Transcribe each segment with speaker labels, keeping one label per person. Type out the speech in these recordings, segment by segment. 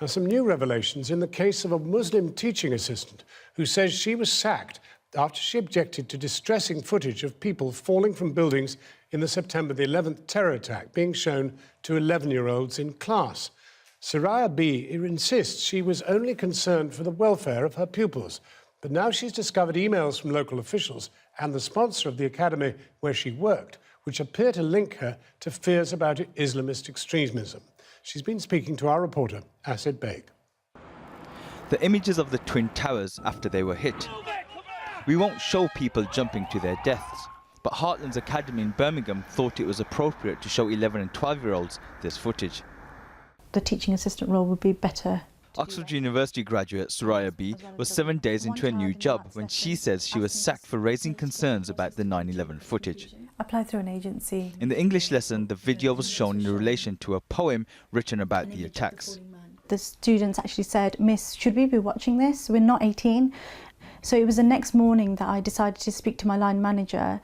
Speaker 1: Now, some new revelations in the case of a Muslim teaching assistant who says she was sacked after she objected to distressing footage of people falling from buildings in the September the 11th terror attack being shown to 11-year-olds in class. Soraya B. insists she was only concerned for the welfare of her pupils, but now she's discovered emails from local officials and the sponsor of the academy where she worked, which appear to link her to fears about Islamist extremism. She's been speaking to our reporter, Asid Beg.
Speaker 2: The images of the Twin Towers after they were hit. We won't show people jumping to their deaths, but Heartlands Academy in Birmingham thought it was appropriate to show 11 and 12-year-olds this footage.
Speaker 3: The teaching assistant role would be better.
Speaker 2: Oxford University graduate Soraya B. was 7 days into a new job when she says she was sacked for raising concerns about the 9/11 footage.
Speaker 3: Applied through an agency.
Speaker 2: In the English lesson, the video was shown in relation to a poem written about the attacks.
Speaker 3: The students actually said, "Miss, should we be watching this? We're not 18. So it was the next morning that I decided to speak to my line manager,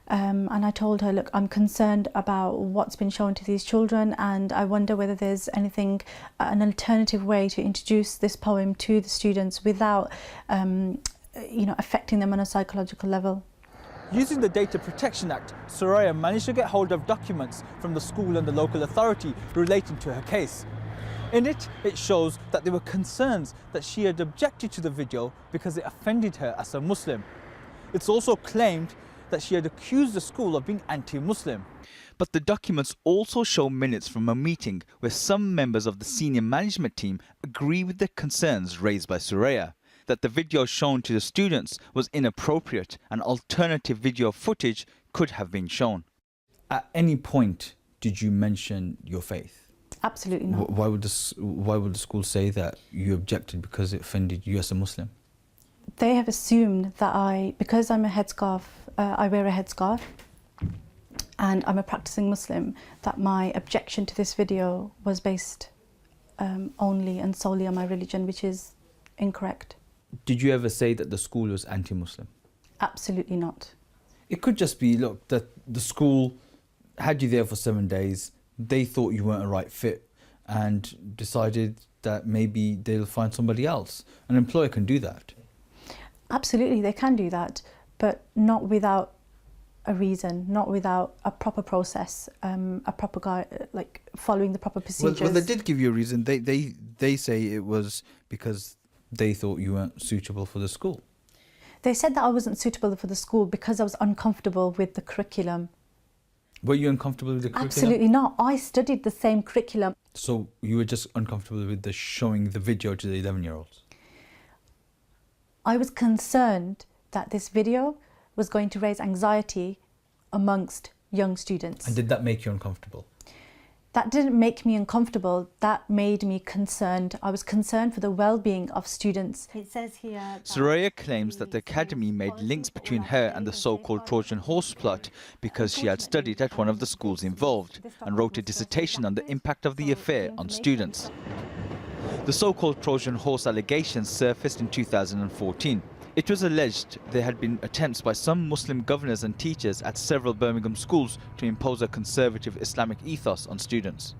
Speaker 3: and I told her, look, I'm concerned about what's been shown to these children, and I wonder whether there's anything, an alternative way to introduce this poem to the students without, affecting them on a psychological level."
Speaker 4: Using the Data Protection Act, Soraya managed to get hold of documents from the school and the local authority relating to her case. In it, it shows that there were concerns that she had objected to the video because it offended her as a Muslim. It's also claimed that she had accused the school of being anti-Muslim.
Speaker 2: But the documents also show minutes from a meeting where some members of the senior management team agree with the concerns raised by Soraya, that the video shown to the students was inappropriate and alternative video footage could have been shown.
Speaker 5: At any point did you mention your faith?
Speaker 3: Absolutely not.
Speaker 5: Why would the school say that you objected because it offended you as a Muslim?
Speaker 3: They have assumed that because I'm a headscarf, I wear a headscarf, and I'm a practicing Muslim, that my objection to this video was based only and solely on my religion, which is incorrect.
Speaker 5: Did you ever say that the school was anti-Muslim?
Speaker 3: Absolutely not.
Speaker 5: It could just be, look, that the school had you there for 7 days, they thought you weren't a right fit and decided that maybe they'll find somebody else. An employer can do that.
Speaker 3: Absolutely, they can do that, but not without a reason, not without a proper process, a proper guide, like following the proper procedures.
Speaker 5: Well, they did give you a reason. They say it was because they thought you weren't suitable for the school.
Speaker 3: They said that I wasn't suitable for the school because I was uncomfortable with the curriculum.
Speaker 5: Were you uncomfortable with the curriculum?
Speaker 3: Absolutely not. I studied the same curriculum.
Speaker 5: So you were just uncomfortable with the showing the video to the 11-year-olds?
Speaker 3: I was concerned that this video was going to raise anxiety amongst young students.
Speaker 5: And did that make you uncomfortable?
Speaker 3: That didn't make me uncomfortable, that made me concerned. I was concerned for the well-being of students.
Speaker 6: It says here...
Speaker 2: Soraya claims that the academy made links between her and the so-called Trojan horse plot because she had studied at one of the schools involved and wrote a dissertation on the impact of the affair on students. The so-called Trojan horse allegations surfaced in 2014. It was alleged there had been attempts by some Muslim governors and teachers at several Birmingham schools to impose a conservative Islamic ethos on students.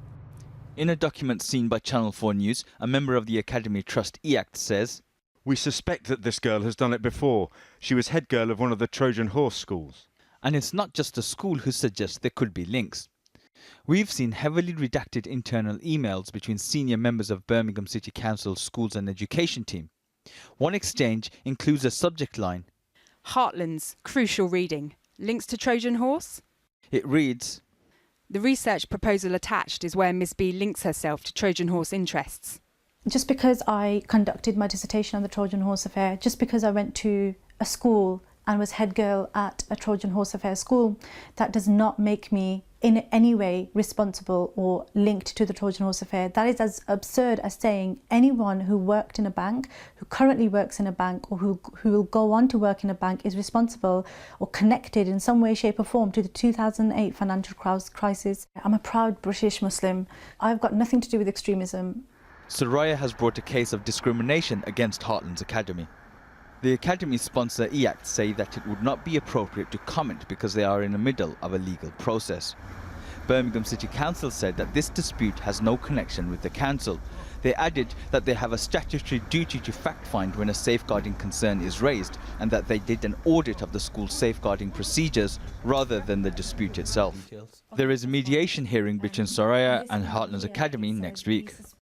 Speaker 2: In a document seen by Channel 4 News, a member of the Academy Trust EACT says,
Speaker 7: "We suspect that this girl has done it before. She was head girl of one of the Trojan horse schools."
Speaker 2: And it's not just the school who suggests there could be links. We've seen heavily redacted internal emails between senior members of Birmingham City Council's Schools and Education team. One exchange includes a subject line,
Speaker 8: "Heartlands, crucial reading. Links to Trojan horse?"
Speaker 2: It reads,
Speaker 8: "The research proposal attached is where Ms B links herself to Trojan horse interests."
Speaker 3: Just because I conducted my dissertation on the Trojan horse affair, just because I went to a school and was head girl at a Trojan horse affair school, that does not make me in any way responsible or linked to the Trojan horse affair. That is as absurd as saying anyone who worked in a bank, who currently works in a bank, or who will go on to work in a bank is responsible or connected in some way, shape or form to the 2008 financial crisis. I'm a proud British Muslim. I've got nothing to do with extremism.
Speaker 2: Soraya has brought a case of discrimination against Heartlands Academy. The Academy sponsor EACT say that it would not be appropriate to comment because they are in the middle of a legal process. Birmingham City Council said that this dispute has no connection with the council. They added that they have a statutory duty to fact-find when a safeguarding concern is raised, and that they did an audit of the school's safeguarding procedures rather than the dispute itself. There is a mediation hearing between Soraya and Heartlands Academy next week.